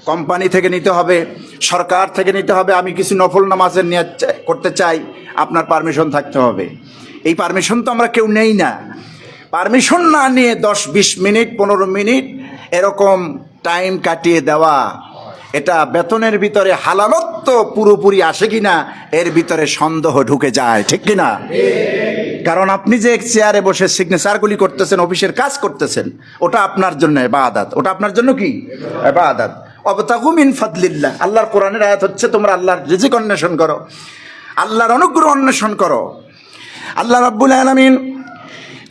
Company থেকে নিতে হবে, সরকার থেকে নিতে হবে, আমি কিছু নফল নামাজের নিয়ত করতে চাই, আপনার পারমিশন থাকতে হবে। এই পারমিশন তো আমরা কেউ নেই না। পারমিশন না নিয়ে 10-20 মিনিট 15 মিনিট এরকম টাইম কাটিয়ে দেওয়া, এটা বেতনের ভিতরে হালালত্ব পুরোপুরি আসে কিনা এর ভিতরে সন্দেহ ঢুকে যায়, ঠিক কিনা? কারণ আপনি যে চেয়ারে বসে সিগনেচারগুলি করতেছেন, অফিসের কাজ করতেছেন, ওটা আপনার জন্য ইবাদত। ওটা আপনার জন্য কি? ইবাদত। ওয়াবতাগু মিন ফাদলিল্লাহ, আল্লাহর কোরআনের আয়াত হচ্ছে তোমরা আল্লাহর রিজিক অন্বেষণ করো, আল্লাহর অনুগ্রহ অন্বেষণ করো। আল্লাহ রাব্বুল আলামিন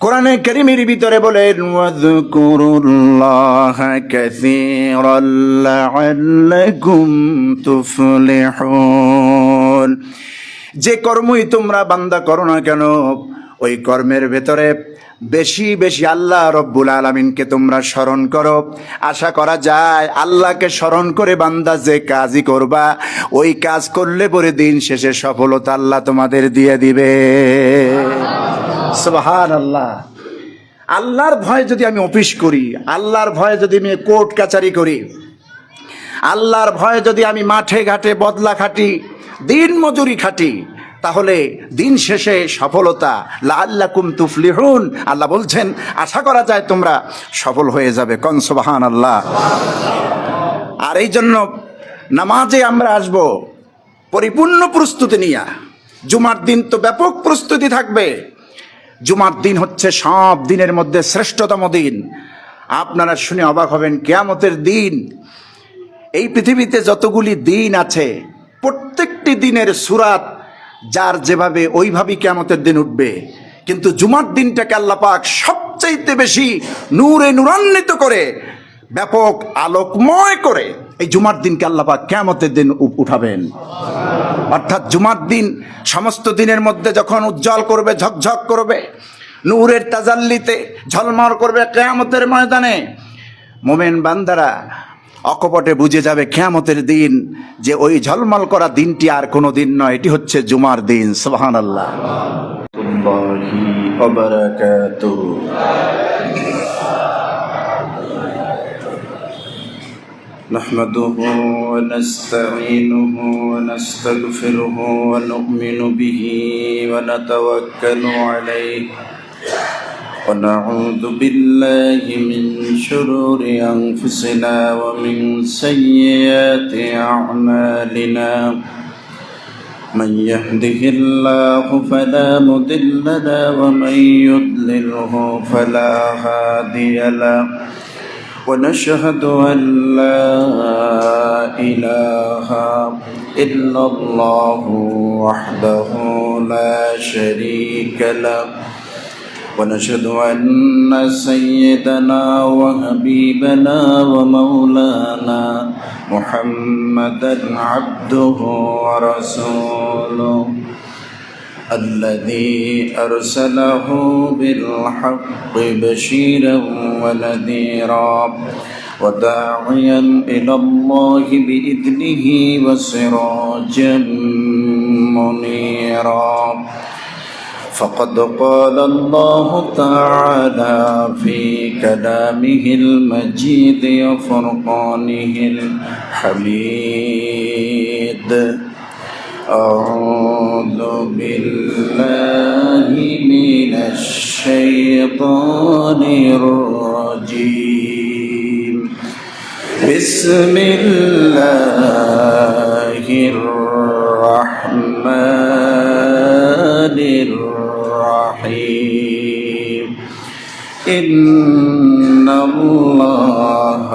কোরআনে কারীমের ভিতরে বলেন, ওয়াযকুরুল্লাহা কাসীরান লাআল্লাকুম তুফলিহুন। যে কর্মই তোমরা বান্দা করো না কেন, ওই কর্মের ভেতরে বেশি বেশি আল্লাহ রব্বুল আলামিনকে তোমরা স্মরণ করো। আশা করা যায় আল্লাহকে স্মরণ করে বান্দা যে কাজই করবা, ওই কাজ করলে পরে দিন শেষে সফলতা আল্লাহ তোমাদের দিয়ে দিবে। সুবহানাল্লাহ। আল্লাহর ভয়ে যদি আমি অফিস করি, আল্লাহর ভয়ে যদি আমি কোর্ট কাচারি করি, আল্লাহর ভয়ে যদি আমি মাঠে ঘাটে বদলা খাটি, দিন মজুরি খাটি, তাহলে দিন শেষে সফলতা লাআল্লাকুম তুফলিহুন, আল্লাহ বলছেন আশা করা যায় তোমরা সফল হয়ে যাবে। কোন সুবহানাল্লাহ। আর এই জন্য নামাজে আমরা আসব পরিপূর্ণ প্রস্তুতি নিয়ে। জুমার দিন তো ব্যাপক প্রস্তুতি থাকবে। জুমার দিন হচ্ছে সব দিনের মধ্যে শ্রেষ্ঠতম দিন। আপনারা শুনে অবাক হবেন, কিয়ামতের দিন, এই পৃথিবীতে যতগুলি দিন আছে প্রত্যেকটি দিনের সূরাত যার যেভাবে ওইভাবেই কিয়ামতের দিন উঠবে, কিন্তু জুমার দিনটাকে আল্লাহ পাক সবচাইতে বেশি নূরে নূরান্বিত করে, ব্যাপক আলোকময় করে এই জুমার দিনকে আল্লাহ পাক কিয়ামতের দিন উঠাবেন। অর্থাৎ জুমার দিন সমস্ত দিনের মধ্যে যখন উজ্জ্বল করবে, ঝকঝক করবে, নূরের তাজাল্লিতে ঝলমল করবে কিয়ামতের ময়দানে, মোমেন বান্দারা অকপটে বুঝে যাবে কিয়ামতের দিন যে ওই ঝলমল করা দিনটি আর কোনো দিন নয়, এটি হচ্ছে জুমার দিন। সুবহানাল্লাহ। نحمده ونستعينه ونستغفره ونؤمن به ونتوكل عليه ونعوذ بالله من شرور أنفسنا ومن سيئات أعمالنا من يهده الله فلا مضل له ومن يضلله فلا هادي له ونشهد أن لا إله إلا الله وحده لا شريك له ونشهد أن سيدنا وحبيبنا ومولانا محمدا عبده ورسوله الذي أرسله بالحق بشيرا ونذيرا وداعيا إلى الله بإذنه وسراجا منيرا فقد قال الله تعالى في كلامه المجيد وفرقانه الحميد أعوذ بالله من الشيطان الرجيم بسم الله الرحمن الرحيم إن الله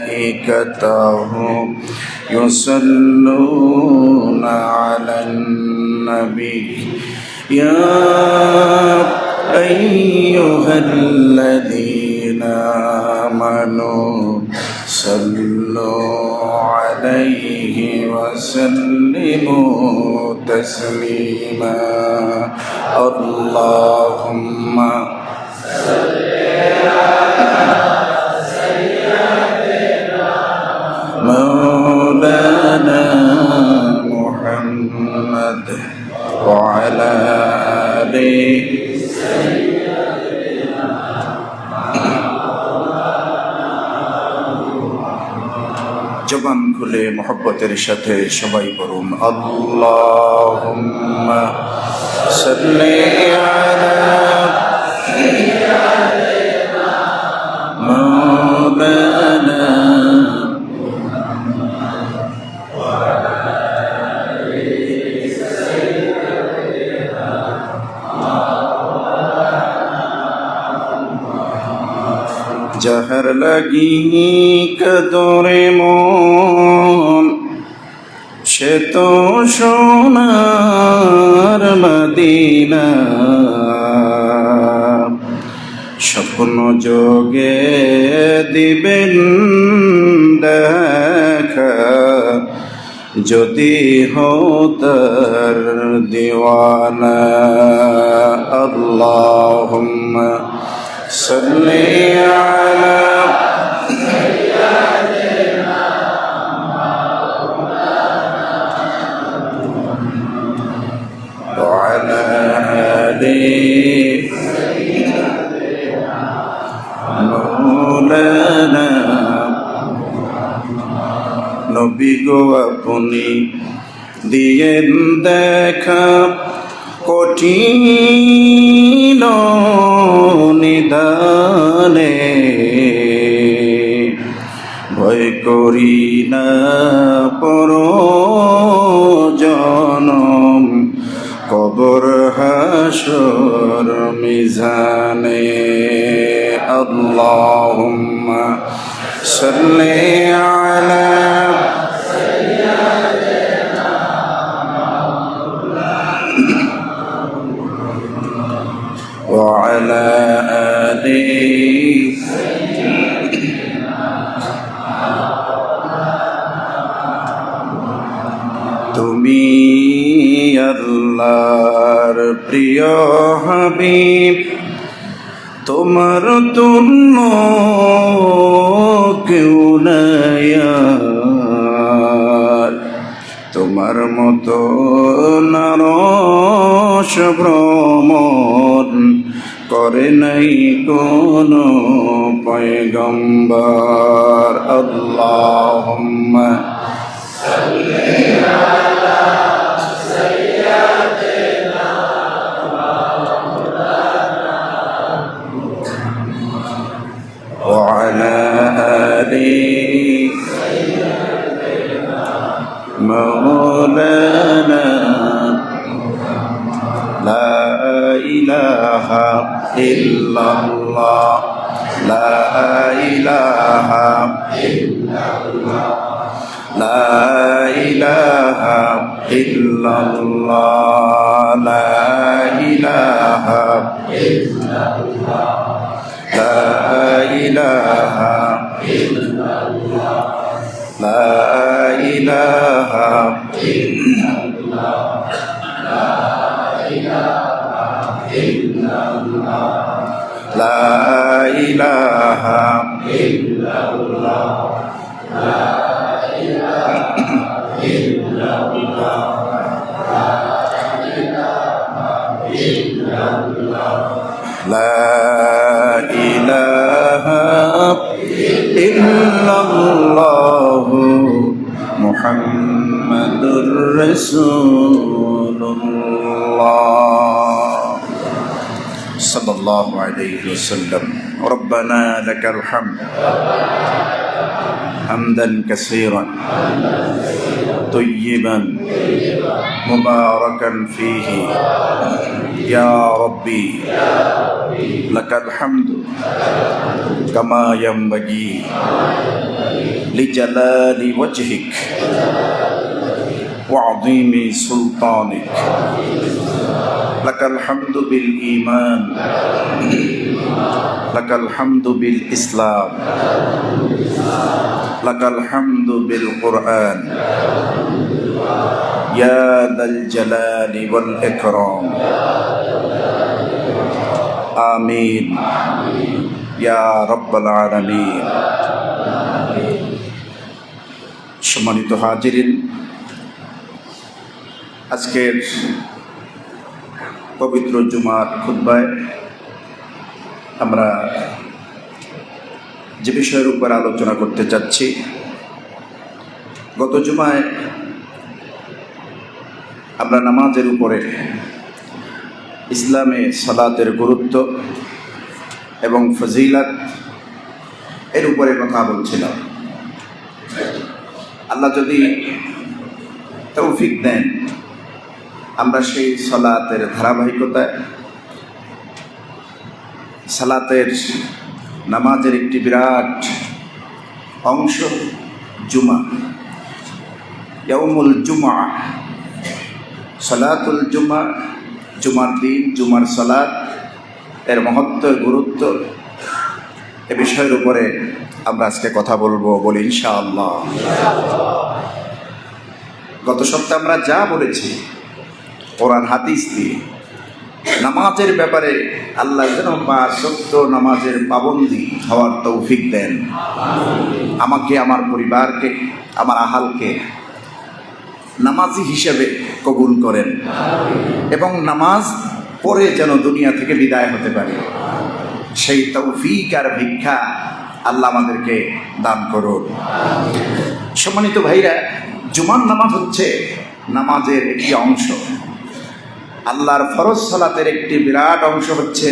وملائكته يصلون على النبي يا أيها الذين آمنوا صلوا عليه وسلموا تسليما اللهم مولانا محمد وعلى آله জবান খুলে মোহব্বতের সাথে সবাই পড়ুন আল্লাহুম্মা সাল্লি আলা মাওলানা যাহার লাগি কদরে মন সে তো সোনার মদিনা স্বপ্ন যোগে দিবেন দেখা যদি হতার দিওয়ানা আল্লাহুম্মা সাল্লি আলা وعلى آل مولانا নবী গো আপনি দিয়েন দেখা কঠিন নিদানে ভয় করি না পর জনম কবর হাসর মিজানে আল্লাহুম্মা সাল্লি আলা وعلى آله তুমি আল্লাহর প্রিয় হাবিব তোমার তুল্য কেউ নাই আর, তোমার মতো নারস ভ্রমণ করে নাই কোনো পয়গম্বর আল্লাহুম্মা وعلى آل مولانا لا إله إلا الله لا إله إلا الله لا إله إلا الله لا إله إلا الله لا إله إلا الله لا إله إلا الله لا إله إلا الله لا إله إلا الله لا إله إلا الله لا إله إلا الله محمد رسول الله صلى الله عليه وسلم ربنا لك الحمد حمدا كثيرا طيبا مباركا فيه يا ربي لك الحمد كما ينبغي لجلال وجهك وعظيم سلطانك لك الحمد بالإيمان لك الحمد بالإسلام لك الحمد بالقرآن يا ذا الجلال والإكرام آمين يا رب العالمين সম্মানিত হাজিরিন, আজকের পবিত্র জুমার খুতবায় আমরা যে বিষয়ের উপর আলোচনা করতে চাচ্ছি গত জুমায় আমরা নামাজের উপরে ইসলামে সালাতের গুরুত্ব এবং ফজিলত এর উপরে কথা বলছিলাম। আল্লাহ যদি তৌফিক দেন, আমরা সেই সালাতের ধারাবাহিকতায় সালাতের নামাজের একটি বিরাট অংশ জুমা, ইয়াউমুল জুমা, সালাতুল জুমা, জুমার দিন, জুমার সালাত এর মহত্ব, গুরুত্ব এ বিষয়ের উপরে আমরা আজকে কথা বলবো, বলি ইনশাআল্লাহ। গত সপ্তাহে আমরা যা বলেছি কোরআন হাদিস দিয়ে নামাজের ব্যাপারে আল্লাহ যেন সত্য নামাজের পাবন্দি হওয়ার তৌফিক দেন, আমাকে, আমার পরিবারকে, আমার আহালকে নামাজি হিসেবে কবুল করেন এবং নামাজ পড়ে যেন দুনিয়া থেকে বিদায় হতে পারে, সেই তৌফিক আর ভিক্ষা আল্লাহ আমাদেরকে দান করুন। সম্মানিত ভাইরা, জুমার নামাজ হচ্ছে নামাজের একটি অংশ। আল্লাহর ফরজ সালাতের একটি বিরাট অংশ হচ্ছে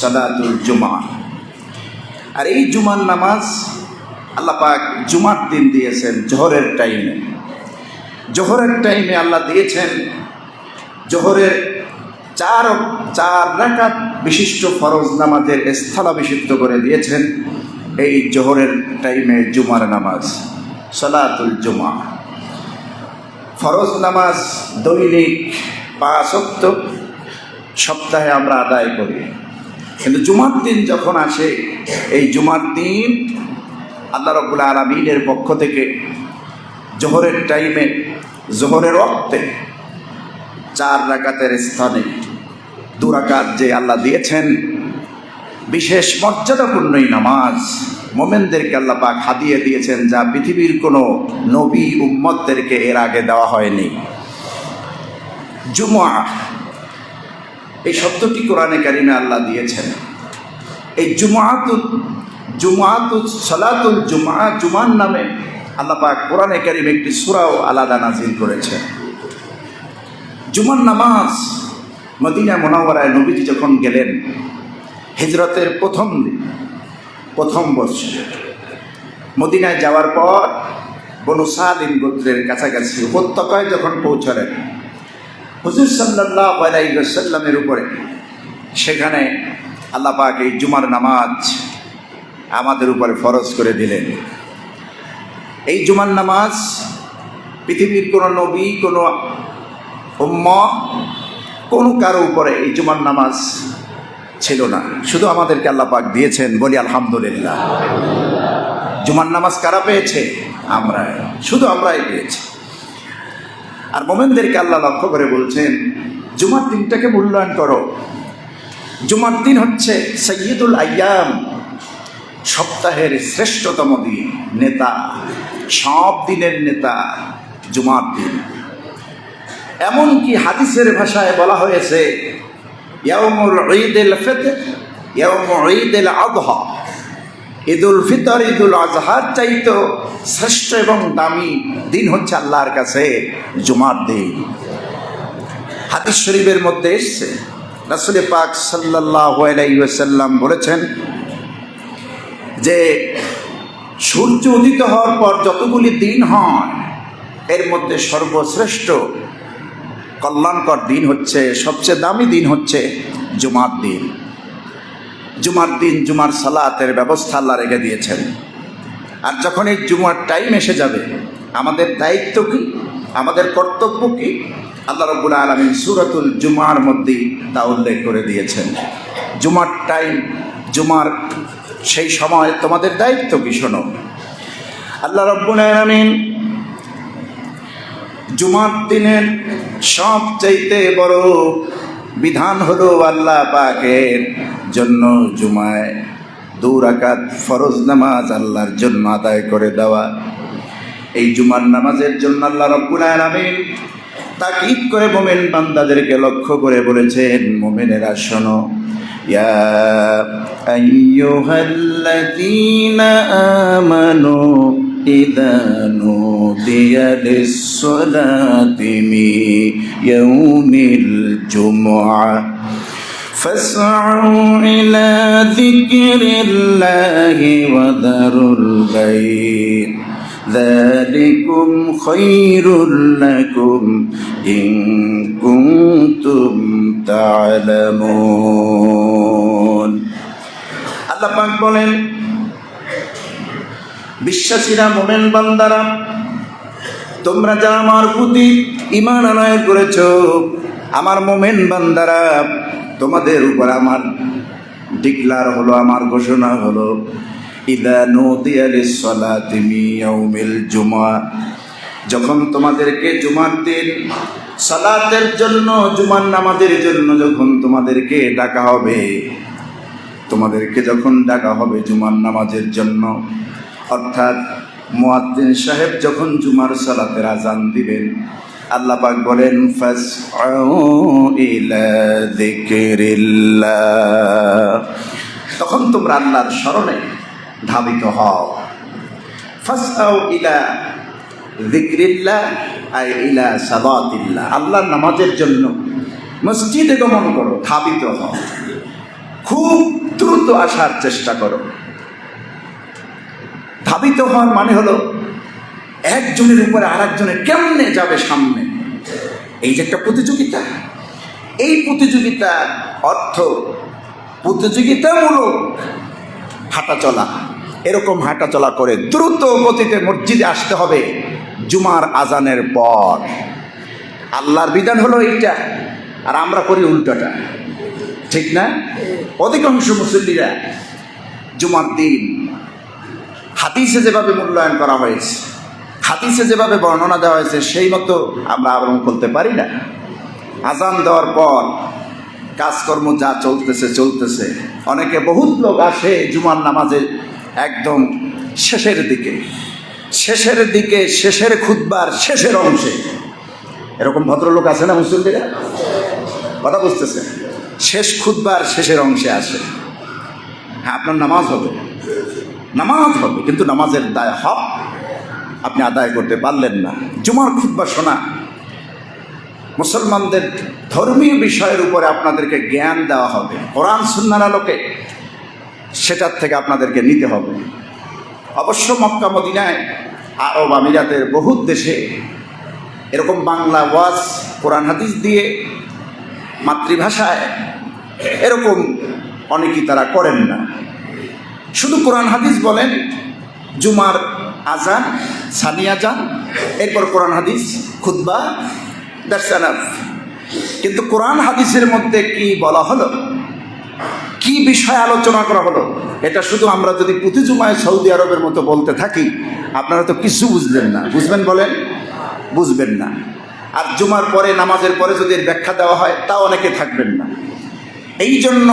সালাতুল জুমা। আর এই জুমার নামাজ আল্লাহ পাক জুমার দিন দিয়েছেন জোহরের টাইমে। জোহরের টাইমে আল্লাহ দিয়েছেন জোহরের চার রাকাত বিশিষ্ট ফরজ নামাজের স্থলাভিষিক্ত করে দিয়েছেন এই জোহরের টাইমে জুমার নামাজ, সালাতুল জুমা। ফরজ নামাজ দৈনিক 5 ওয়াক্ত সপ্তাহে আমরা আদায় করি, কিন্তু জুমার দিন যখন আসে, এই জুমার দিন আল্লাহ রাব্বুল আলামিনের পক্ষ থেকে জোহরের টাইমে, জোহরের ওয়াক্তে 4 রাকাতের স্থানে 2 রাকাত যে আল্লাহ দিয়েছেন, বিশেষ মর্যাদাপূর্ণ এই নামাজ মোমেনদেরকে আল্লাহ পাক হাদিয়ে দিয়েছেন, যা পৃথিবীর কোনো নবী উম্মতদেরকে এর আগে দেওয়া হয়নি। জুমা এই শব্দটি কোরআনে কারিমে আল্লাহ দিয়েছেন। এই জুমাতুল সালাতুল জুমা, জুমার নামে আল্লাহ পাক কোরআনে কারিমে একটি সূরাও আলাদা নাজিল করেছেন। জুমার নামাজ মদিনা মুনাওয়ারায় নবীজি যখন গেলেন হিজরতের প্রথম দিন, প্রথম বছর মদিনায় যাওয়ার পর বনু সালিম গোত্রের কাছাকাছি উপত্যকায় যখন পৌঁছলেন, হুজুর সাল্লাল্লাহু আলাইহি ওয়াসাল্লামের উপরে সেখানে আল্লাহ পাক এই জুমার নামাজ আমাদের উপরে ফরজ করে দিলেন। এই জুমার নামাজ পৃথিবীর কোনো নবী, কোনো উম্মত, কোনো কারো উপরে এই জুমার নামাজ ছিল না, শুধু আমাদেরকে আল্লাহ পাক দিয়েছেন, বলি আলহামদুলিল্লাহ। জুমার নামাজ কারা পেয়েছে? আমরা, শুধু আমরাই পেয়েছি। আর মোমেনদেরকে আল্লাহ লক্ষ্য করে বলছেন, জুমার দিনটাকে মূল্যায়ন করো। জুমার দিন হচ্ছে সাইয়্যিদুল আইয়াম, সপ্তাহের শ্রেষ্ঠতম দিন, নেতা, সব দিনের নেতা জুমার দিন। এমনকি হাদিসের ভাষায় বলা হয়েছে ইয়াউমুল ঈদুল ফিতর, ইয়াউমুল ঈদুল আযহা, ঈদুল ফিতর, ঈদুল আযহার চাইতে শ্রেষ্ঠ এবং দামি দিন হচ্ছে আল্লাহর কাছে জুমার দিন। হাদিস শরীফের মধ্যে এসেছে, রাসূল পাক সাল্লাল্লাহু আলাইহি ওয়াসাল্লাম বলেছেন যে সূর্য উদিত হওয়ার পর যতগুলি দিন হয়, এর মধ্যে সর্বশ্রেষ্ঠ কল্যাণকর দিন হচ্ছে, সবচেয়ে দামি দিন হচ্ছে জুমার দিন। জুমার দিন জুমার সালাতের ব্যবস্থা আল্লাহ রেখে দিয়েছেন। আর যখন এই জুমার টাইম এসে যাবে, আমাদের দায়িত্ব কি, আমাদের কর্তব্য কি, আল্লাহ রাব্বুল আলামিন সূরাতুল জুমার মধ্যেই তা উল্লেখ করে দিয়েছেন। জুমার টাইম, জুমার সেই সময় তোমাদের দায়িত্ব কি শোনো। আল্লাহ রাব্বুল আলামিন জুমার দিনের সবচাইতে বড় বিধান হলো আল্লাহ পাকের জন্য জুমায় 2 রাকাত ফরজ নামাজ আল্লাহর জন্য আদায় করে দেওয়া। এই জুমার নামাজের জন্য আল্লাহ রাব্বুল আলামিন তাকিদ করে মুমিন বান্দাদেরকে লক্ষ্য করে বলেছেন, মুমিনেরা শোনো, ইয়া আইয়ুহাল্লাযীনা আমানু إذا نودي للصلاة من يوم الجمعة فاسعوا إلى ذكر الله وذروا البيع ذلكم خير لكم إن كنتم تعلمون আল্লাহ পাক বলেন, বিশ্বাসীরা মুমিন বান্দারা, তোমরা যারা আমার প্রতি ঈমান আনয়ন করেছো, আমার মুমিন বান্দারা, তোমাদের উপর আমার ডিক্লার হলো, আমার ঘোষণা হলো, ইদা নুদিয়া লিস-সালাতি মিন ইয়াউমিল জুমআ, যখন তোমাদেরকে জুমার দিন সালাতের জন্য, জুমার নামাজের জন্য যখন তোমাদেরকে ডাকা হবে, তোমাদেরকে যখন ডাকা হবে জুমার নামাজের জন্য, অর্থাৎ মুয়াজ্জিন সাহেব যখন জুমার সালাতের আজান দিবেন, আল্লাহ পাক বলেন ফাসআউ ইলা যিকরিল্লাহ, তখন তোমরা আল্লাহর স্মরণে ধাবিত হও। ফাসআউ ইলা যিকরিল্লাহ আই ইলা সালাতিল্লাহ, আল্লাহর নামাজের জন্য মসজিদে গমন করো, ধাবিত হও, খুব দ্রুত আসার চেষ্টা করো। ধাবিত হওয়ার মানে হলো একজনের উপরে আরেকজনের কেমনে যাবে সামনে, এই যে একটা প্রতিযোগিতা, এই প্রতিযোগিতার অর্থ প্রতিযোগিতামূলক হাঁটা চলা, এরকম হাঁটা চলা করে দ্রুত গতিতে মসজিদে আসতে হবে জুমার আজানের পর। আল্লাহর বিধান হলো এইটা, আর আমরা করি উল্টোটা, ঠিক না? অধিকাংশ মুসল্লিরা জুমার দিন হাদিসে যেভাবে মূল্যায়ন করা হয়েছে, হাদিসে যেভাবে বর্ণনা দেওয়া হয়েছে, সেই মতো আমরা আবরণ করতে পারি না। আজান দেওয়ার পর কাজকর্ম যা চলতেছে চলতেছে, অনেকে বহুত লোক আসে জুমার নামাজের একদম শেষের দিকে, শেষের খুতবার শেষের অংশে। এরকম ভদ্রলোক আছে না মুসল্লিরা? কথা বুঝতেছে? শেষ খুতবার শেষের অংশে আসে। হ্যাঁ, আপনার নামাজ হবে, কিন্তু নামাজের দায় হক আপনি আদায় করতে পারলেন না। জুমার খুতবা শোনা, মুসলমানদের ধর্মীয় বিষয়ের উপরে আপনাদেরকে জ্ঞান দেওয়া হবে, কোরআন সুন্নাহর আলোকে সেটার থেকে আপনাদেরকে নিতে হবে। অবশ্য মক্কা মদিনায়, আরব আমিরাতের বহুত দেশে এরকম বাংলা ওয়াজ কোরআন হাদিস দিয়ে মাতৃভাষায় এরকম অনেকেই তারা করেন না, শুধু কোরআন হাদিস বলেন, জুমার আজান, সানি আজান, এরপর কোরআন হাদিস, খুতবা, দ্যাটস এনাফ। কিন্তু কোরআন হাদিসের মধ্যে কি বলা হলো, কি বিষয় আলোচনা করা হলো, এটা শুধু আমরা যদি প্রতি জুমায় সৌদি আরবের মতো বলতে থাকি, আপনারা তো কিছু বুঝলেন না। বুঝবেন বলেন? বুঝবেন না। আর জুমার পরে, নামাজের পরে যদি এর ব্যাখ্যা দেওয়া হয়, তা অনেকে থাকবেন না। এই জন্য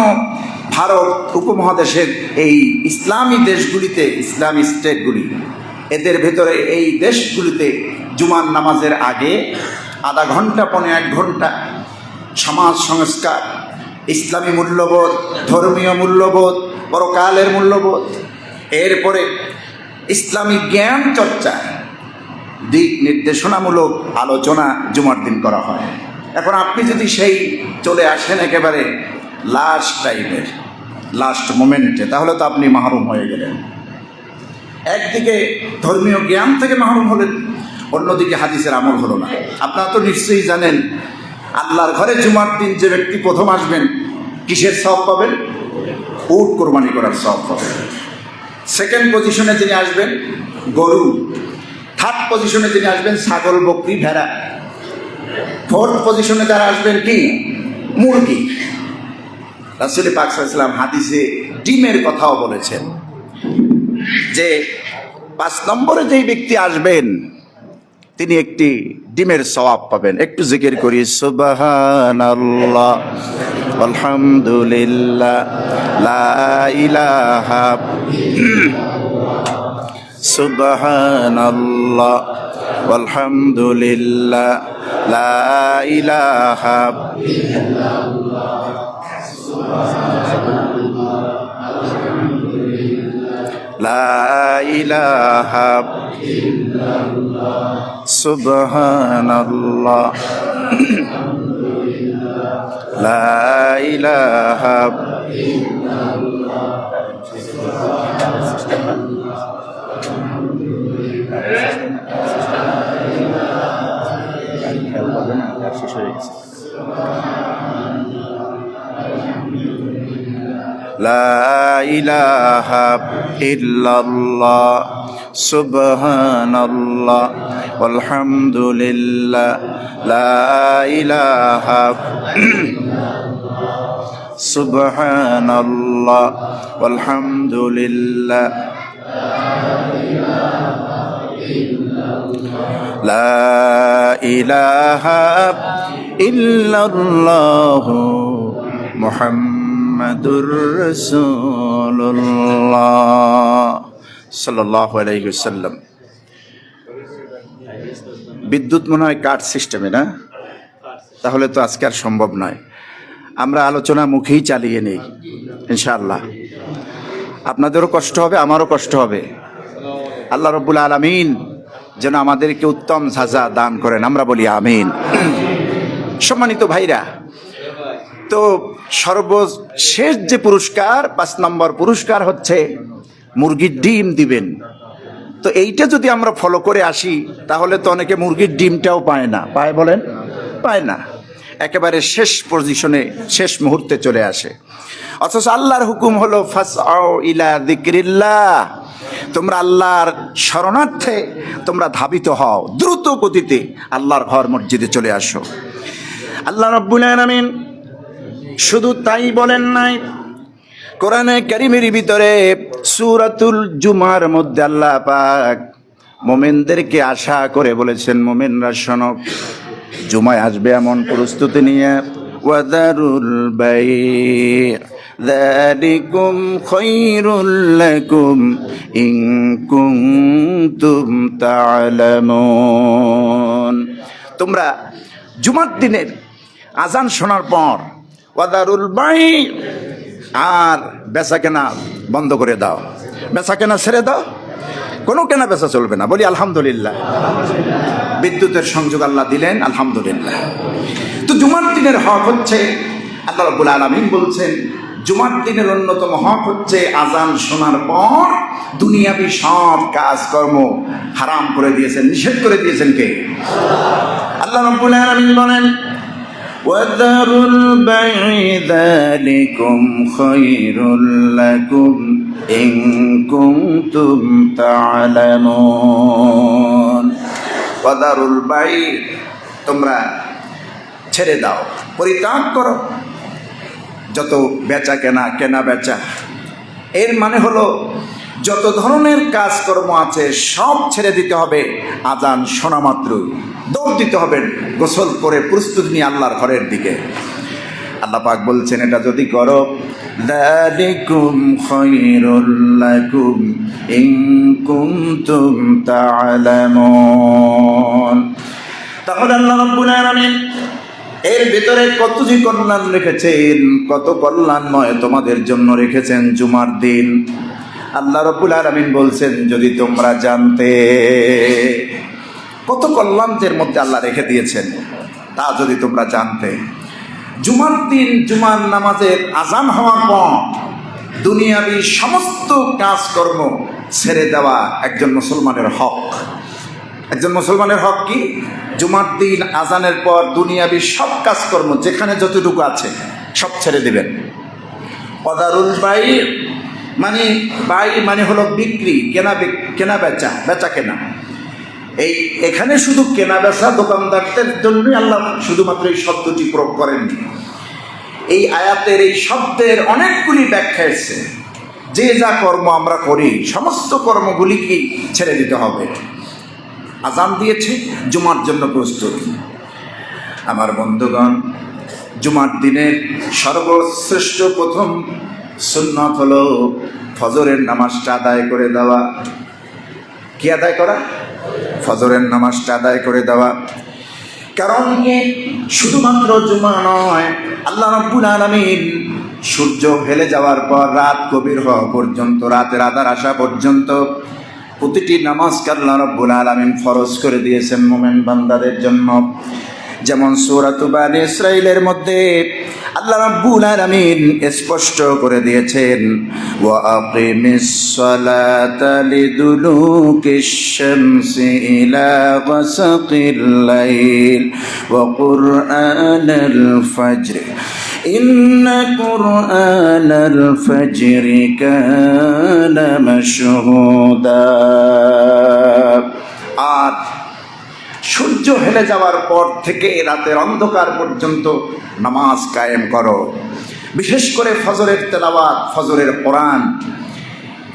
ভারত উপমহাদেশের এই ইসলামী দেশগুলিতে, ইসলামী স্টেটগুলি, এদের ভেতরে এই দেশগুলিতে জুমার নামাজের আগে আধা ঘন্টা, পৌনে 1 ঘন্টা সমাজ সংস্কার, ইসলামী মূল্যবোধ, ধর্মীয় মূল্যবোধ, পরকালের মূল্যবোধ, এরপরে ইসলামী জ্ঞান চর্চা, দিক নির্দেশনামূলক আলোচনা জুমার দিন করা হয়। এখন আপনি যদি সেই চলে আসেন একেবারে লাস্ট টাইমের, লাস্ট মোমেন্টে, তাহলে তো আপনি মাহরুম হয়ে গেলেন। একদিকে ধর্মীয় জ্ঞান থেকে মাহরুম হলেন, অন্যদিকে হাদিসের আমল হলো না। আপনারা তো নিশ্চয়ই জানেন, আল্লাহর ঘরে জুমার দিন যে ব্যক্তি প্রথম আসবেন, কিসের সওয়াব পাবেন? উট কোরবানি করার সওয়াব পাবেন। সেকেন্ড পজিশনে যিনি আসবেন, গরু। থার্ড পজিশনে যিনি আসবেন, ছাগল, বকরি, ভেড়া। ফোর্থ পজিশনে যারা আসবেন কি? মুরগি। রাসূল পাক সাল্লাল্লাহু আলাইহি ওয়াসাল্লাম হাদিসে ডিমের কথাও বলেছেন যে 5 নম্বরে যেই ব্যক্তি আসবেন তিনি একটি ডিমের সওয়াব পাবেন। একটু জিকির করি, সুবহানাল্লাহ, আলহামদুলিল্লাহ, লা ইলাহা, সুবহানাল্লাহ, আলহামদুলিল্লাহ, লা ইলাহা, লা ইলাহা সুবহানাল্লাহ, লা ইলাহা লা ইলাহা ইল্লাল্লাহ সুবহানাল্লাহ আলহামদুলিল্লাহ লা ইলাহা সুবহানাল্লাহ আলহামদুলিল্লাহ লা ইলাহা ইল্লাল্লাহ মুহাম্মাদুর রাসূলুল্লাহ সাল্লাল্লাহু আলাইহি ওয়াসাল্লাম। বিদ্যুৎ মনে হয় কাট সিস্টেমে, না? তাহলে তো আজকে আর সম্ভব নয়। আমরা আলোচনা মুখেই চালিয়ে নেই ইনশাআল্লাহ। আপনাদেরও কষ্ট হবে, আমারও কষ্ট হবে। আল্লাহ রাব্বুল আলামিন যেন আমাদেরকে উত্তম সাজা দান করেন, আমরা বলি আমিন। সম্মানিত ভাইরা, তো সর্বশেষ যে পুরস্কার, 5 নম্বর পুরস্কার হচ্ছে মুরগির ডিম দিবেন। তো এইটা যদি আমরা ফলো করে আসি তাহলে তো অনেকে মুরগির ডিমটাও পায় না, পায় বলেন? পায় না, একেবারে শেষ পজিশনে, শেষ মুহূর্তে চলে আসে। অথচ আল্লাহর হুকুম হলো ফাসআউ ইলা যিকরিল্লাহ, তোমরা আল্লাহর শরণার্থে তোমরা ধাবিত হও, দ্রুত গতিতে আল্লাহর ঘর মসজিদে চলে আসো। আল্লাহ রাব্বুল আলামিন শুধু তাই বলেন নাই, কোরআনে কারীমের ভিতরে সূরাতুল জুমার মধ্যে আল্লাহ পাক মুমিনদেরকে আশা করে বলেছেন, মুমিনরা শোনো, জুমায় আসবে এমন প্রস্তুতি নিয়ে, ওয়াদারুল বাই' যালিকুম খায়রুল লাকুম ইন কুনতুম তা'লামুন। তোমরা জুমার দিনের আজান শোনার পর ওয়াদারুল বাই', আর বেচা কেনা বন্ধ করে দাও, বেচা কেনা ছেড়ে দাও, কোনো কেনা বেচা চলবে না। বলি আলহামদুলিল্লাহ। বিদ্যুতের সংযোগ আল্লাহ দিলেন, আলহামদুলিল্লাহ। তো জুমার দিনের হক হচ্ছে, আল্লাহ রাব্বুল আলামিন বলছেন, জুমার দিনের অন্যতম হক হচ্ছে আজান শোনার পর দুনিয়াবি সব কাজকর্ম হারাম করে দিয়েছেন, নিষেধ করে দিয়েছেন কে? আল্লাহ রাব্বুল আলামিন বলেন, وَذَرُوا الْبَيْعَ ذَلِكُمْ خَيْرٌ لَكُمْ إِن كُنتُمْ تَعْلَمُونَ। وَذَرُوا الْبَيْعَ, তোমরা ছেড়ে দাও, পরিত্যাগ করো যত বেচা কেনা, কেনা বেচা। এর মানে হলো যত ধরনের কাজকর্ম আছে সব ছেড়ে দিতে হবে। আজান শোনা মাত্রই দৌড় দিতে হবে, গোসল করে প্রস্তুতি নিয়ে আল্লাহর ঘরের দিকে। আল্লাহ পাক বলছেন, এটা যদি করো, যালিকুম খায়রুল লাকুম ইন কুনতুম তা'লামুন। তাহলে আল্লাহ রাব্বুল আলামিন এর ভিতরে কত যে কল্যাণ রেখেছেন, কত কল্যাণময় তোমাদের জন্য রেখেছেন জুমার দিন। আল্লাহ রাব্বুল আলামিন বলছেন, যদি তোমরা জানতে কত কল্যাণের মধ্যে আল্লাহ রেখে দিয়েছেন, তা যদি তোমরা জানতে। জুমার দিন জুমার নামাজের আজান হওয়ার পর দুনিয়াবি সমস্ত কাজকর্ম ছেড়ে দেওয়া একজন মুসলমানের হক। একজন মুসলমানের হক কি? জুমার দিন আজানের পর দুনিয়াবি সব কাজকর্ম যেখানে যতটুকু আছে সব ছেড়ে দেবেন। ওয়াদারুল বাই' মানে মানে হলো বিক্রি, কেনা বেচা, বেচা কেনা। এখানে শুধু কেনা বেচা দোকানদারদের জন্যই আল্লাহ শুধুমাত্র এই শব্দটি প্রয়োগ করেননি। এই আয়াতের এই শব্দের অনেকগুলি ব্যাখ্যা এসেছে। যে যা কর্ম আমরা করি সমস্ত কর্মগুলিকে ছেড়ে দিতে হবে। আজান দিয়েছে, জুমার জন্য প্রস্তুত। আমার বন্ধুগণ, জুমার দিনের সর্বশ্রেষ্ঠ প্রথম সুন্নাত হলো ফজরের নামাজটা আদায় করে দেওয়া। কি আদায় করা? ফজরের নামাজটা আদায় করে দেওয়া। কারণ শুধুমাত্র জুমা নয়, আল্লাহ রাব্বুল আলামিন সূর্য হেলে যাওয়ার পর রাত গভীর হওয়া পর্যন্ত, রাতের আধার আসা পর্যন্ত প্রতিটি নামাজকে আল্লাহ রাব্বুল আলামিন ফরজ করে দিয়েছেন মুমিন বান্দাদের জন্য। যেমন সূরাতুল বানী ইসরাঈলের মধ্যে আল্লাহ রাব্বুল আলামিন স্পষ্ট করে দিয়েছেন, ওয়া আকিমিস সালাতা লিদুলুকিশ শামসি ইলা গাসাকিল লাইল ওয়া কুরআনাল ফাজর ইন্না কুরআনাল ফাজরি কানা মাশহুদা। আর সূর্য হেলে যাওয়ার পর থেকে রাতের অন্ধকার পর্যন্ত নামাজ কায়েম করো। বিশেষ করে ফজরের তেলাওয়াত, ফজরের কোরআন,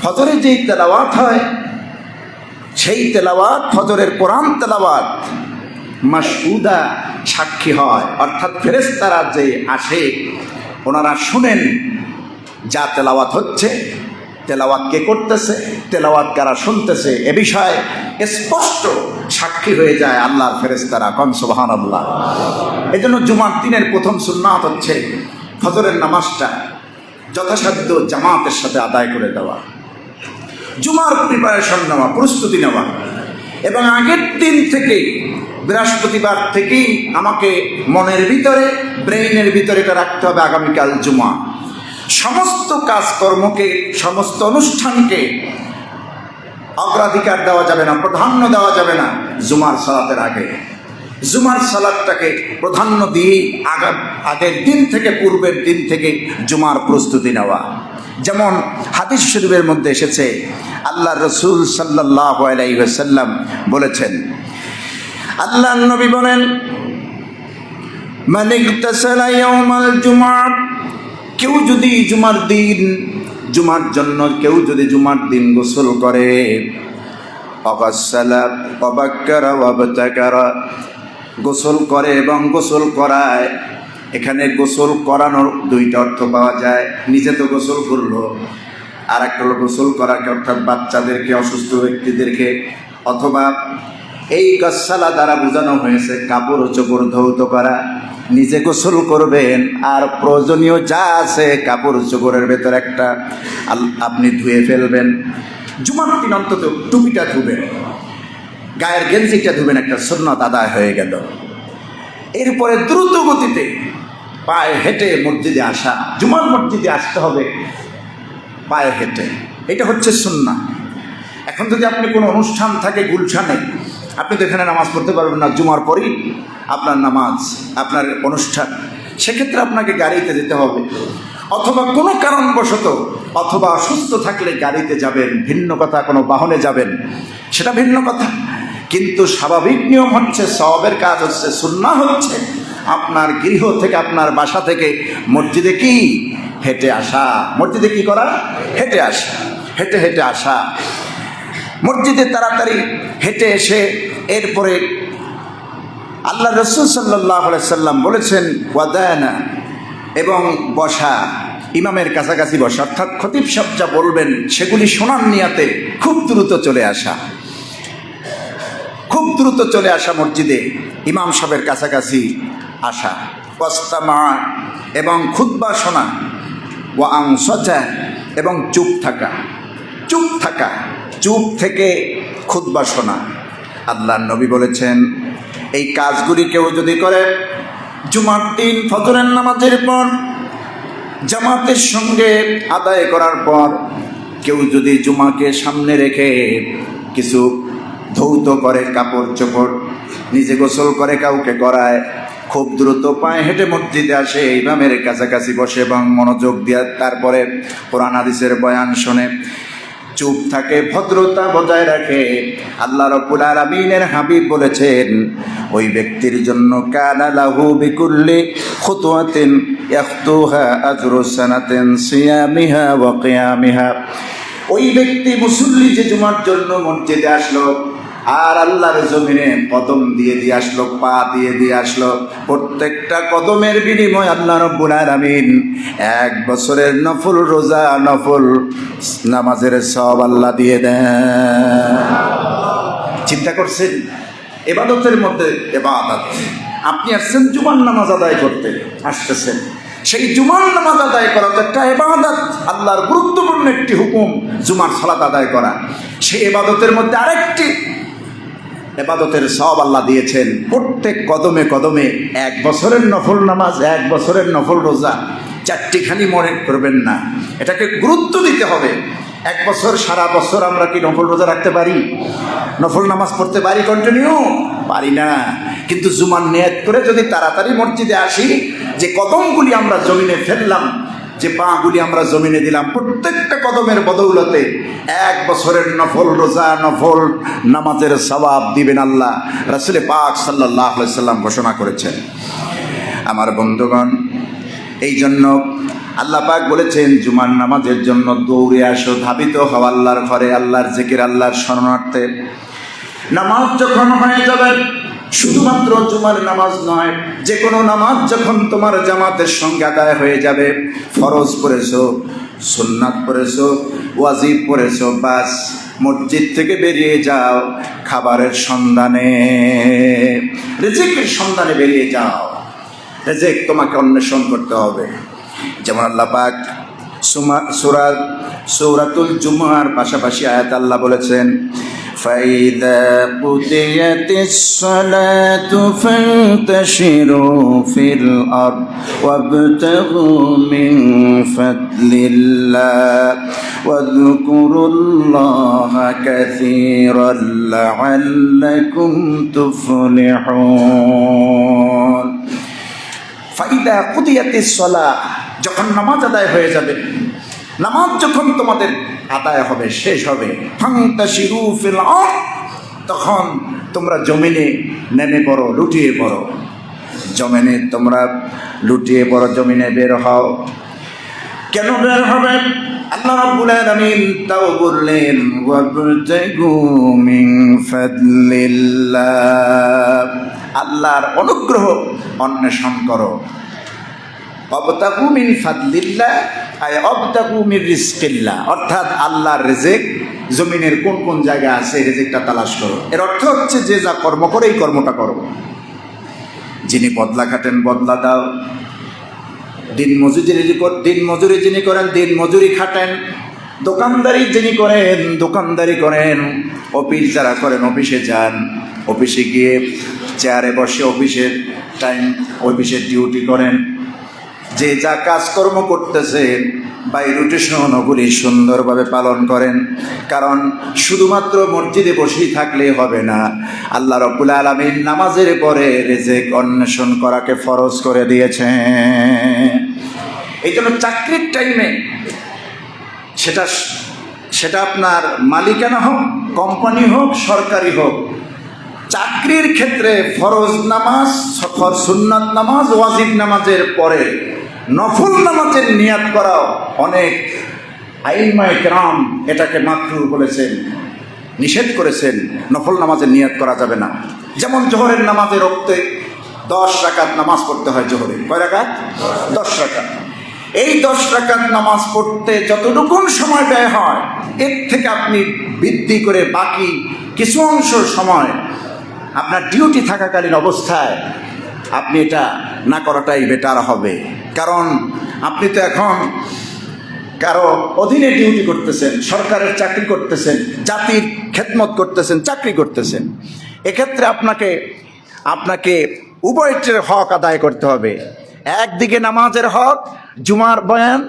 ফজরে যেই তেলাওয়াত হয় সেই তেলাওয়াত, ফজরের কোরআন তেলাওয়াত মাশহুদা, সাক্ষী হয়। অর্থাৎ ফেরেশতারা যে আসে ওনারা শুনেন যা তেলাওয়াত হচ্ছে, তেলাওয়াত কে করতেছে, তেলাওয়াত কারা শুনতেছে, এ বিষয়ে স্পষ্ট সাক্ষী হয়ে যায় আল্লাহর ফেরেশতারা। কোন সুবহানাল্লাহ। এই জন্য জুমার দিনের প্রথম সুন্নাত হচ্ছে ফজরের নামাজটা যথাসাধ্য জামাতের সাথে আদায় করে দেওয়া, জুমার প্রিপারেশন নেওয়া, প্রস্তুতি নেওয়া। এবং আগের দিন থেকে, বৃহস্পতিবার থেকেই আমাকে মনের ভিতরে, ব্রেইনের ভিতরে এটা রাখতে হবে, আগামীকাল জুমা। সমস্ত কাজকর্মকে, সমস্ত অনুষ্ঠানকে অগ্রাধিকার দেওয়া যাবে না, প্রাধান্য দেওয়া যাবে না জুমার সালাতের আগে। জুমার সালাতটাকে প্রাধান্য দিয়ে আগের দিন থেকে, পূর্বের দিন থেকে জুমার প্রস্তুতি নেওয়া। যেমন হাদিস শরীফের মধ্যে এসেছে, আল্লাহ রসুল সাল্লাল্লাহু আলাইহি ওয়াসাল্লাম বলেছেন, আল্লাহর নবী বলেন, মান ইগতাসালা ইয়াওমাল জুমআ, কেউ যদি জুমার দিন, জুমার জন্য কেউ যদি জুমার দিন গোসল করে, অগাসসালা ওয়াবাক্কারা ওয়াবতাকারা, গোসল করে এবং গোসল করায়। এখানে গোসল করানোর দুইটা অর্থ পাওয়া যায়। নিজে তো গোসল করলো, আর একটা হলো গোসল করাকে, অর্থাৎ বাচ্চাদেরকে, অসুস্থ ব্যক্তিদেরকে, অথবা এই গাসসালা দ্বারা বোঝানো হয়েছে কাপড় চোপড় ধৌত করা। নিজে গোসল করবেন আর প্রয়োজনীয় যা আছে কাপড় চোপড়ের ভেতর একটা আপনি ধুয়ে ফেলবেন। জুমার দিন অন্তত টুপিটা ধুবেন, গায়ের গেঞ্জিটা ধুবেন, একটা সুন্নাত আদায় হয়ে গেল। এরপরে দ্রুত গতিতে পায়ে হেঁটে মসজিদে আসা। জুমার মসজিদে আসতে হবে পায়ে হেঁটে, এটা হচ্ছে সুন্নাহ। এখন যদি আপনি কোনো অনুষ্ঠান থাকে গুলশানে, আপনি তো এখানে নামাজ পড়তে পারবেন না, জুমার পরেই আপনার নামাজ, আপনার অনুষ্ঠান, সেক্ষেত্রে আপনাকে গাড়িতে যেতে হবে, অথবা কোনো কারণবশত, অথবা অসুস্থ থাকলে গাড়িতে যাবেন, ভিন্ন কথা, কোনো বাহনে যাবেন, সেটা ভিন্ন কথা। কিন্তু স্বাভাবিক নিয়ম হচ্ছে, সওয়াবের কাজ হচ্ছে, সুন্নাহ হচ্ছে আপনার গৃহ থেকে, আপনার বাসা থেকে মসজিদে কি হেঁটে আসা। মসজিদে কি করা? হেঁটে আসা, হেঁটে হেঁটে আসা। মসজিদে তাড়াতাড়ি হেঁটে এসে এরপরে আল্লাহ রসুল সাল্লাল্লাহু আলাইহি সাল্লাম বলেছেন, ওয়াদানা, এবং বসা, ইমামের কাছাকাছি বসা, অর্থাৎ খতিব সাহেব যা বলবেন সেগুলি শোনার নিয়াতে খুব দ্রুত চলে আসা, খুব দ্রুত চলে আসা, মসজিদে ইমাম সাহেবের কাছাকাছি আসা। ওয়াস্তামা, এবং খুতবা শোনা। ওয়া আনসাতা, এবং চুপ থাকা, চুপ থাকা, চুপ থেকে খুতবা শোনা। আল্লাহর নবী বলেছেন, এই কাজগুলি কেউ যদি করে জুমার দিন ফজরের নামাজের পর জামাতের সঙ্গে আদায় করার পর, কেউ যদি জুমাকে সামনে রেখে কিছু ধৌত করে, কাপড় চোপড়, নিজে গোসল করে, কাউকে করায়, খুব দ্রুত পায়ে হেঁটে মসজিদে আসে, ইমামের কাছাকাছি বসে এবং মনোযোগ দিয়ে তারপরে কোরআন হাদিসের বয়ান শোনে, চুপ থাকে, ভদ্রতা বজায় রাখে, আল্লাহ রাব্বুল আলামিনের হাবিব বলেছেন, ওই ব্যক্তির জন্য কানা লাহু বিকুল্লি খুতওয়াতিন ইয়াখতুহা আজরু সানাতিন সিয়ামিহা ওয়া কিয়ামিহা। ওই ব্যক্তি মুসল্লি যে জুমার জন্য মসজিদে আসলো আর আল্লাহর জমিনে কদম দিয়ে দিয়ে আসলো, পা দিয়ে দিয়ে আসলো, প্রত্যেকটা কদমের বিনিময় আল্লাহ রাব্বুল আলামিন 1 বছরের নফল রোজা, নফল নামাজের সওয়াব আল্লাহ দিয়ে দেন। চিন্তা করছেন, ইবাদতের মধ্যে ইবাদত। আপনি আসছেন জুমার নামাজ আদায় করতে, আসতেছেন, সেই জুমার নামাজ আদায় করা তো একটা ইবাদত, আল্লাহর গুরুত্বপূর্ণ একটি হুকুম জুমার সালাত আদায় করা। সেই ইবাদতের মধ্যে আরেকটি ইবাদতের সওয়াব আল্লাহ দিয়েছেন, প্রত্যেক কদমে কদমে 1 বছরের নফল নামাজ, 1 বছরের নফল রোজা, 4টিখানি মনে করবেন না, এটাকে গুরুত্ব দিতে হবে। 1 বছর সারা বছর আমরা কি নফল রোজা রাখতে পারি? নফল নামাজ পড়তে পারি কন্টিনিউ? পারি না। কিন্তু জুমার নিয়ত করে যদি তাড়াতাড়ি মসজিদে আসি, যে কদমগুলি আমরা জমিনে ফেললাম, যে পাগুলি আমরা জমিনে দিলাম, প্রত্যেকটা কদমের বদৌলতে 1 বছরের নফল রোজা, নফল নামাজের সওয়াব দিবেন আল্লাহ। রাসূল পাক সাল্লাল্লাহু আলাইহি সাল্লাম ঘোষণা করেছেন। আমার বন্ধুগণ, এই জন্য আল্লাহ পাক বলেছেন জুমার নামাজের জন্য দৌড়ে আসো, ধাবিত হও আল্লাহর ঘরে, আল্লাহর জিকির, আল্লাহর শরণার্থে। নামাজ যখন হয়ে যাবে, শুধুমাত্র জুমার নামাজ নয়, যে কোনো নামাজ যখন তোমার জামাতের সঙ্গে আদায় হয়ে যাবে, ফরজ পড়েছো, সুন্নাত পড়েছো, ওয়াজিব পড়েছো, বাস মসজিদ থেকে বেরিয়ে যাও খাবারের সন্ধানে, রিজিকের সন্ধানে বেরিয়ে যাও। রিজিক তোমাকে অন্বেষণ করতে হবে। যেমন আল্লাহ পাক সূরাতুল জুমার পাশাপাশি আয়াত আল্লাহ বলেছেন, فَإِذَا قُضِيَتِ الصَّلَاةُ فَانتَشِرُوا فِي الْأَرْضِ وَابْتَغُوا مِنْ فَضْلِ اللَّهِ وَاذْكُرُوا اللَّهَ كَثِيرًا لَعَلَّكُمْ تُفْلِحُونَ। ফাইদা কুদিয়াতিস সালাহ, যখন নামাজ আদায় হয়ে যাবে, নামাজ যখন তোমাদের আদায় হবে, শেষ হবে, ফান্তাশিরু ফিল আরদ, তখন তোমরা জমিনে নেমে পড়ো, লুটিয়ে পড়ো, জমিনে তোমরা লুটিয়ে পড়ো, জমিনে বের হও। কেন বের হবে? আল্লাহ রাব্বুল আলামিন তাও বললেন, ওয়াবতাগু মিন ফাদলিল্লাহ, আল্লাহর অনুগ্রহ অন্বেষণ করো। অবতাগু মিন ফাদলিল্লাহ আয় অবতাগু মিন রিজকিল্লাহ, অর্থাৎ আল্লাহর রিজিক জমিনের কোন কোন জায়গা আছে, রিজিকটা তালাশ করো। এর অর্থ হচ্ছে যে যা কর্ম করে এই কর্মটা করো। যিনি বদলা খাটেন বদলা দাও, দিন মজুরি যিনি করেন দিন মজুরি খাটেন, দোকানদারি যিনি করেন দোকানদারি করেন, অফিস যারা করেন অফিসে যান, অফিসে গিয়ে চেয়ারে বসে অফিসের টাইম, অফিসের ডিউটি করেন, যে যা কাজকর্ম করতেছেন বাই রুটেশন ওগুলি সুন্দরভাবে পালন করেন। কারণ শুধুমাত্র মসজিদে বসেই থাকলে হবে না, আল্লাহ রাব্বুল আলামিন নামাজের পরে রিজিক অন্বেষণ করাকে ফরজ করে দিয়েছেন। এই জন্য চাকরির টাইমে, সেটা আপনার মালিকানা হোক, কোম্পানি হোক, সরকারি হোক, চাকরির ক্ষেত্রে ফরজ নামাজ, সুন্নাত নামাজ, ওয়াজিব নামাজের পরে নফল নামাজের নিয়াত করাও অনেক আইম্মায়ে কেরাম এটাকে মাকরুহ বলেছেন, নিষেধ করেছেন। নফল নামাজের নিয়াত করা যাবে না। যেমন জোহরের নামাজের ওক্তে 10 রাকাত নামাজ পড়তে হয়। জোহরে কয় রাকাত? 10 রাকাত। এই 10 রাকাত নামাজ পড়তে যতটুকুন সময় ব্যয় হয়, এর থেকে আপনি বৃদ্ধি করে বাকি কিছু অংশ সময় আপনার ডিউটি থাকাকালীন অবস্থায় আপনি এটা না করাটাই বেটার হবে। কারণ আপনি তো এখন কারো অধীনে ডিউটি করতেছেন, সরকারের চাকরি করতেছেন, জাতির খেদমত করতেছেন, চাকরি করতেছেন। এক্ষেত্রে আপনাকে উভয়টির হক আদায় করতে হবে। একদিকে নামাজের হক, জুমার বয়ান,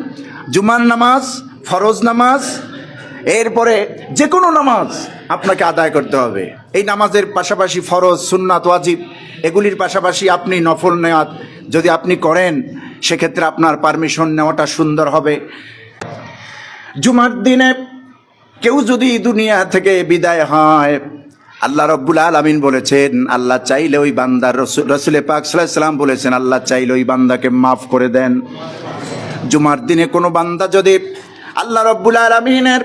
জুমার নামাজ, ফরজ নামাজ, এরপরে যে কোনো নামাজ আপনাকে আদায় করতে হবে। এই নামাজের পাশাপাশি ফরজ, সুন্নাত, ওয়াজিব এগুলির পাশাপাশি আপনি নফল নেওয়াত যদি আপনি করেন, সেক্ষেত্রে আপনার পারমিশন নেওয়াটা সুন্দর হবে। জুমার দিনে কেউ যদি দুনিয়া থেকে বিদায় হয়, আল্লাহ রাব্বুল আলামিন বলেছেন, আল্লাহ চাইলে ওই বান্দার, রাসূল পাক সাল্লাল্লাহু আলাইহি ওয়াসাল্লাম বলেছেন, আল্লাহ চাইলে ওই বান্দাকে মাফ করে দেন। জুমার দিনে কোনো বান্দা যদি আল্লাহ রাব্বুল আলামিনের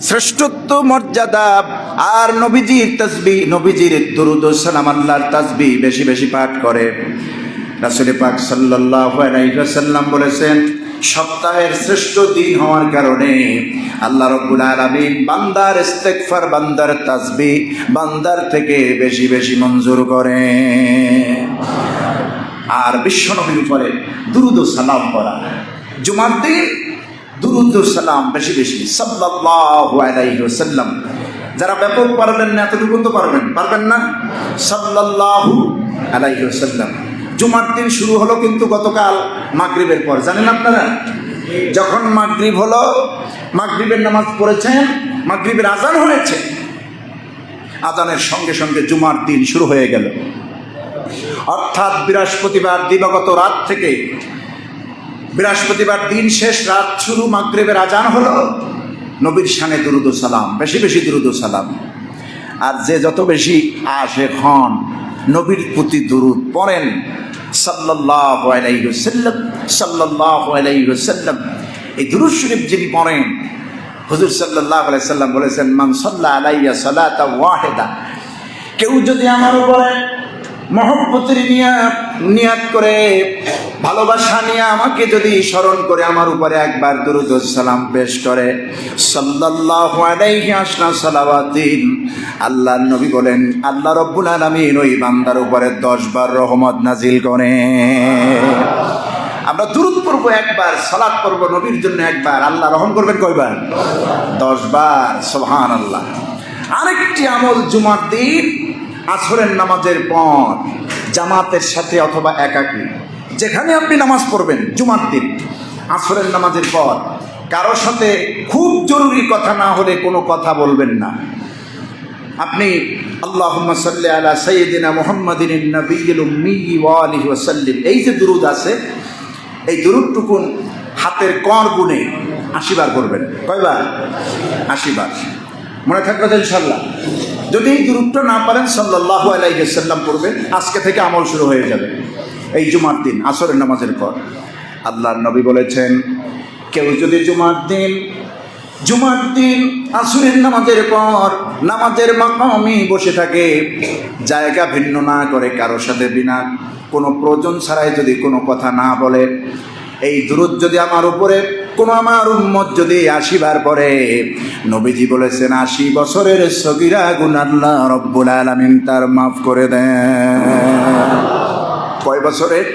শ্রেষ্ঠত্ব, মর্যাদা আর নবীজির তাসবিহ, নবীজির দুরূদ ও সালাম, আল্লাহর তাসবিহ বেশি বেশি পাঠ করে, রাসূল পাক সাল্লাল্লাহু আলাইহি ওয়াসাল্লাম বলেছেন, সপ্তাহের শ্রেষ্ঠ দিন হওয়ার কারণে আল্লাহ রাব্বুল আলামিন বান্দার ইস্তেগফার, বান্দার তাসবিহ বান্দার থেকে বেশি বেশি মঞ্জুর করে। আর বিশ্বনবীর উপরে দুরূদ ও সালাম পড়া। জুমার দিন দুরূদ ও সালাম বেশি বেশি সাল্লাল্লাহু আলাইহি ওয়াসাল্লাম। যারা ব্যাপক পারবেন না এতটুকু তো পারবেন না, সাল্লাল্লাহু আলাইহি ওয়াসাল্লাম। জুমার দিন শুরু হলো কিন্তু গতকাল মাগরিবের পর, জানেন আপনারা? যখন মাগরিব হলো, মাগরিবের নামাজ পড়েছেন, মাগরিবের আজান হয়েছে, আজানের সঙ্গে সঙ্গে জুমার দিন শুরু হয়ে গেল। অর্থাৎ বৃহস্পতিবার দিবাগত রাত থেকে বৃহস্পতিবার দিন শেষ, রাত শুরু, মাগরিবের আজান হলো, নবীর শানে দুরূদ ও সালাম, বেশি বেশি দুরূদ ও সালাম। আর যে যত বেশি আশিক হন, নবীর প্রতি দুরূদ পড়েন, সাল্লাল্লাহু আলাইহি ওয়াসাল্লাম, সাল্লাল্লাহু আলাইহি ওয়াসাল্লাম। এই দুরূদ শরীফ যিনি পড়েন, হুজুর সাল্লাল্লাহু আলাইহি ওয়াসাল্লাম বলেছেন, মান সাল্লা আলাইয়া সালাতা ওয়াহিদা, কেউ যদি আমার উপরে মহব্বতের নিয়াত করে, ভালোবাসা নিয়ে আমাকে যদি স্মরণ করে আমার উপরে একবার দুরূদ ও সালাম পেশ করে, সাল্লাল্লাহু আলাইহি আশরা সালাওয়াতিন, আল্লাহর নবী বলেন আল্লাহ রাব্বুল আলামিন ওই বান্দার উপরে 10 বার রহমত নাজিল করে। আমরা দুরূদ পড়ব একবার, সালাত পড়ব নবীর জন্য একবার, আল্লাহ রহম করবেন কয়বার? 10 বার। সুবহানাল্লাহ। আরেকটি আমল, জুমার দিন আসরের নামাজের পর জামাতের সাথে অথবা একাকী, যেখানে আপনি নামাজ পড়বেন জুমার দিন আসরের নামাজের পর, কারোর সাথে খুব জরুরি কথা না হলে কোনো কথা বলবেন না। আপনি আল্লাহুম্মা সাল্লি আলা সাইয়্যিদিনা মুহাম্মাদিন নবিয়্যিল উম্মি ওয়া আলিহি ওয়া সাল্লিম, এই যে দুরূদ আছে, এই দুরূদটুকুন হাতের কর গুনে 80 বার করবেন। কয়বার? 80 বার। মনে থাকবে তো ইনশাআল্লাহ? যদি এই দুরূদটা না পারেন, সাল্লাল্লাহু আলাইহি ওয়াসাল্লাম পড়বেন। আজকে থেকে আমল শুরু হয়ে যাবে এই জুমার দিন আসরের নামাজের পর। আল্লাহর নবী বলেছেন, কেউ যদি জুমার দিন আসরের নামাজের পর নামাজের মাকামে বসে থাকে, জায়গা ভিন্ন না করে, কারোর সাথে বিনা কোনো প্রয়োজন ছাড়াই যদি কোনো কথা না বলে, এই দুরূদ যদি আমার উপরে কোনো আমার উম্মত যদি 80 বার পড়ে, নবীজি বলেছেন 80 বছরের সগীরা গুনাহ আল্লাহ রব্বুল আলামিন তার মাফ করে দেন। কয় বছরের?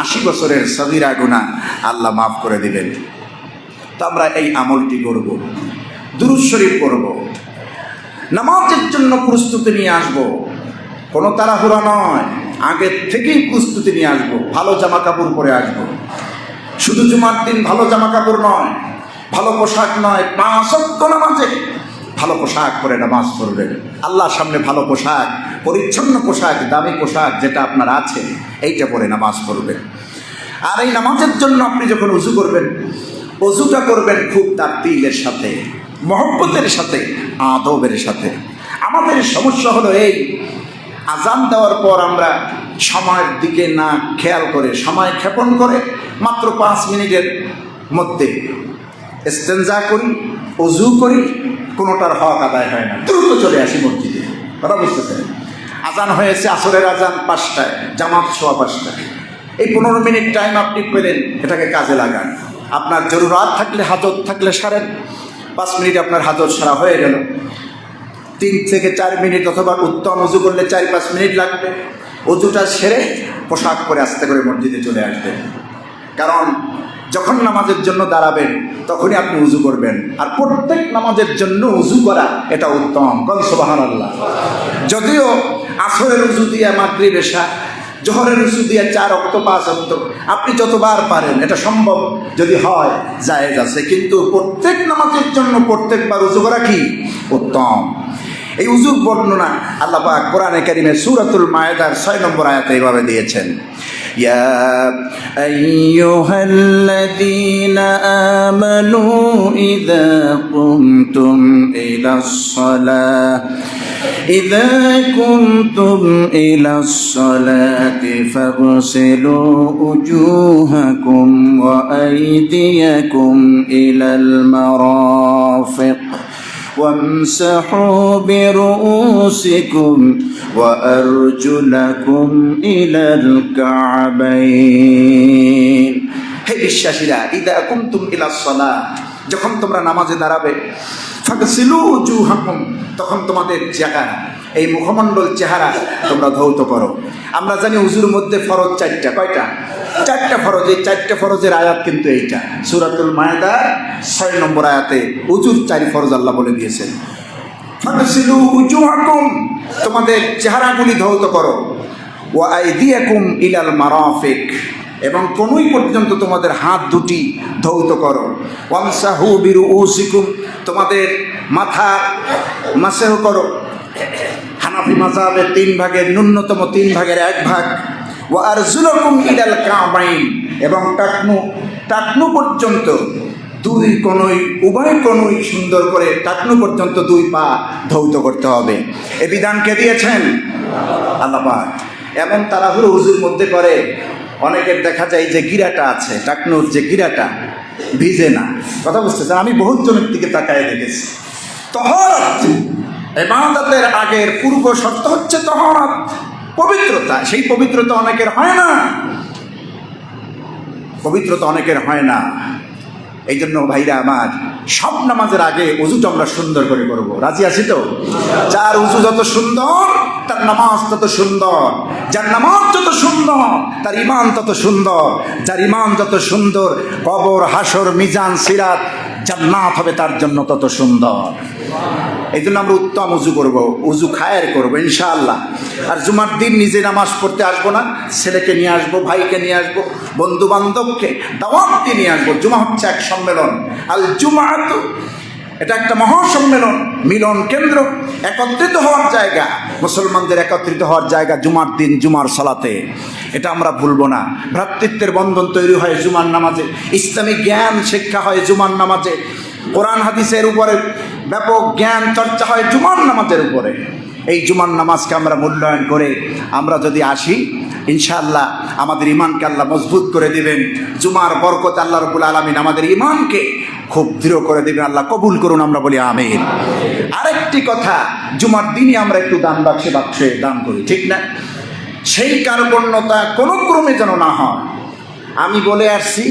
80 বছরের সগীরা গুনাহ আল্লাহ মাফ করে দিবেন। তো আমরা এই আমলটি করব, দুরূদ শরীফ পড়ব, নামাজের জন্য প্রস্তুতি নিয়ে আসব। কোনো তাড়াহুড়া নয়, আগে থেকেই প্রস্তুতি নিয়ে আসব, ভালো জামা কাপড় পরে আসব। শুধু জুমার দিন ভালো জামা কাপড় নয়, ভালো পোশাক নয়, 5 ওয়াক্ত নামাজে ভালো পোশাক পরে নামাজ পড়বেন। আল্লাহর সামনে ভালো পোশাক, পরিচ্ছন্ন পোশাক, দামি পোশাক যেটা আপনার আছে, এইটা পরে নামাজ পড়বেন। আর এই নামাজের জন্য আপনি যখন উযু করবেন, অজুটা করবেন খুব তারতিলের সাথে, মহব্বতের সাথে, আদবের সাথে। আমাদের সমস্যা হলো এই, আজান দেওয়ার পর আমরা সময়ের দিকে না খেয়াল করে, সময় ক্ষেপণ করে মাত্র 5 মিনিটের মধ্যে ইস্তেনজা করি, অজু করি, কোনোটার হক আদায় হয় না, দ্রুত চলে আসি মসজিদে। কথা বুঝতেছেন? আজান হয়েছে, আসরের আজান 5টায়, জামাত 5:15। এই 15 মিনিট টাইম আপনি পেলেন, এটাকে কাজে লাগান। আপনার জরুরাত থাকলে, হাজত থাকলে সারেন। 5 মিনিট আপনার হাজত সারা হয়ে গেল। 3 থেকে 4 মিনিট অথবা উত্তম অজু করলে 4-5 মিনিট লাগবে। অজুটা সেরে পোশাক পরে আস্তে করে মসজিদে চলে আসবেন। কারণ যখন নামাজের জন্য দাঁড়াবেন তখনই আপনি উজু করবেন। আর প্রত্যেক নামাজের জন্য উজু করা এটা উত্তম। কোন সুবহানাল্লাহ। যদিও আসরের উজু দিয়ে মাগরিব, এশা, জোহরের উজু দিয়ে 4 ওয়াক্ত 5 ওয়াক্ত আপনি যতবার পারেন, এটা সম্ভব যদি হয়, জায়েজ আছে। কিন্তু প্রত্যেক নামাজের জন্য প্রত্যেকবার উজু করা কি উত্তম। এই উজুর বর্ণনা আল্লাহ পাক কোরআনে কারীমে সূরাতুল মায়েদার 6 নম্বর আয়াতে এইভাবে দিয়েছেন, ইয়া আইয়ুহাল্লাযীনা আমানু ইযা কুমতুম ইলাস সালাতি ফাগসিলু উজুহাকুম ওয়া আইদিয়াকুম ইলাল মারাফিক وامسحوا برؤوسكم وأرجلكم إلى الكعبين। হে বিশ্বাসীরা, ইদা কুমতুম ইলাস সালাহ, যখন তোমরা নামাজে দাঁড়াবে, ফাগসিলু উজুহাকুম, তখন তোমাদের চেহারা এই মুখমণ্ডল চেহারা তোমরা ধৌত করো। আমরা জানি উজুর মধ্যে ফরজ চারটা, কয়টা? চারটা ফরজ। এই চারটা ফরজের আয়াত কিন্তু এইটা সূরাতুল মায়েদার 6 নম্বর আয়াতে উজুর 4 ফরজ আল্লাহ বলে দিয়েছেন। ফাগসিলু উজুহাকুম, তোমাদের চেহারাগুলি ধৌত করো, ওয়া আইদিয়াকুম ইলাল মারাফিক, এবং কনুই পর্যন্ত তোমাদের হাত দুটি ধৌত করো। ওয়ামসাহু বিরুউসিকুম, তোমাদের মাথা মাসহ করো। হানাফি মাযহাবের 3 ভাগের ন্যূনতম 3 ভাগের 1 ভাগ। ওয়া আরজুলাকুম ইলাল কাবাইন, এবং টাকনু পর্যন্ত 2 কনুই, উভয় কনুই সুন্দর করে টাকনু পর্যন্ত 2 পা ধৌত করতে হবে। এ বিধান কে দিয়েছেন? আল্লাহ পাক। এমন তাড়াহুড়ো উজুর মধ্যে করে, অনেকের দেখা যায় যে গিরাটা আছে, টাকনুর যে গিরাটা ভিজে না। কথা বুঝতেছেন? আমি বহুত জনের দিকে তাকায় দেখেছি। তহরাত, ইবাদতের আগের পূর্ব শর্ত হচ্ছে তহরাত, পবিত্রতা। সেই পবিত্রতা অনেকের হয় না, পবিত্রতা অনেকের হয় না। এই জন্য ভাইরা আমার, সব নামাজের আগে উজুটা আমরা সুন্দর করে করব। রাজি আছি তো? যার উজু যত সুন্দর তার নামাজ তত সুন্দর, যার নামাজ যত সুন্দর তার ঈমান তত সুন্দর, যার ঈমান যত সুন্দর কবর, হাসর, মিজান, সিরাত, জান্নাত হবে তার জন্য তত সুন্দর। এই জন্য আমরা উত্তম উজু করব, উজু খায়ের করবো ইনশাআল্লাহ। আর জুমার দিন নিজে নামাজ পড়তে আসবো না, ছেলেকে নিয়ে আসবো, ভাইকে নিয়ে আসবো, বন্ধু বান্ধবকে দাওয়াত দিয়ে নিয়ে আসবো। জুমা হচ্ছে এক সম্মেলন, আল জুমাআতু, এটা একটা মহাসম্মেলন, মিলন কেন্দ্র, একত্রিত হওয়ার জায়গা, মুসলমানদের একত্রিত হওয়ার জায়গা জুমার দিন, জুমার সালাতে। এটা আমরা ভুলবো না। ভ্রাতৃত্বের বন্ধন তৈরি হয় জুমার নামাজে, ইসলামিক জ্ঞান শিক্ষা হয় জুমার নামাজে, কোরআন হাদিসের উপরে ব্যাপক জ্ঞান চর্চা হয় জুমার নামাজের উপরে। এই জুমার নামাজকে আমরা মূল্যায়ন করে আমরা যদি আসি, ইনশাআল্লাহ আমাদের ঈমানকে আল্লাহ মজবুত করে দিবেন। জুমার বরকত আল্লাহ রাব্বুল আলামিন আমাদের ঈমানকে খুব দৃঢ় করে দিবেন। আল্লাহ কবুল করুন, আমরা বলি আমিন। আরেকটি কথা, জুমার দিনই আমরা একটু দান বাক্সে দান করি, ঠিক না? সেই কার্পণ্যতা কোনো ক্রমে যেন না হয়। আমি বলে আসছি,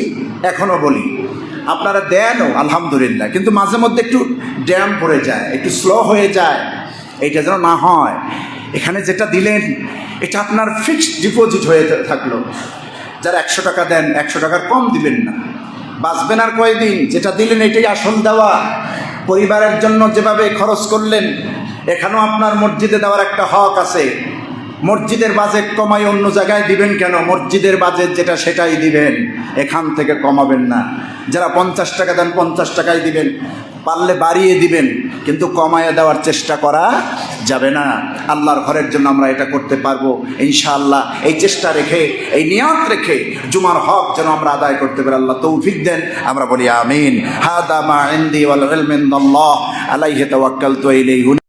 এখনো বলি, আপনারা দেনও আলহামদুলিল্লাহ, কিন্তু মাঝে মধ্যে একটু ড্যাম পড়ে যায়, একটু স্লো হয়ে যায়। এটা যেন না হয়। এখানে যেটা দিলেন এটা আপনার ফিক্সড ডিপোজিট হয়ে থাকলো। যারা 100 টাকা দেন, 100 টাকার কম দিবেন না, বাঁচবেন আর কয়দিন। যেটা দিলেন এটাই আসল দেওয়া। পরিবারের জন্য যেভাবে খরচ করলেন, এখানেও আপনার মসজিদে দেওয়ার একটা হক আছে। মসজিদের বাজেট কমাই অন্য জায়গায় দিবেন কেন? মসজিদের বাজেট যেটা সেটাই দিবেন, এখান থেকে কমাবেন না। যারা 50 টাকা দেন 50 টাকাই দিবেন, পারলে বাড়িয়ে দিবেন, কিন্তু কমায় দেওয়ার চেষ্টা করা যাবে না। আল্লাহর ঘরের জন্য আমরা এটা করতে পারবো ইনশাআল্লাহ। এই চেষ্টা রেখে, এই নিয়ত রেখে জুমার হক যেন আমরা আদায় করতে পারি, আল্লাহ তৌফিক দেন, আমরা বলি আমিন। হাদা মা ইনদি ওয়াল ইলমু ইনদাল্লাহ আলাইহি তাওয়াক্কালতু ইলাইহি।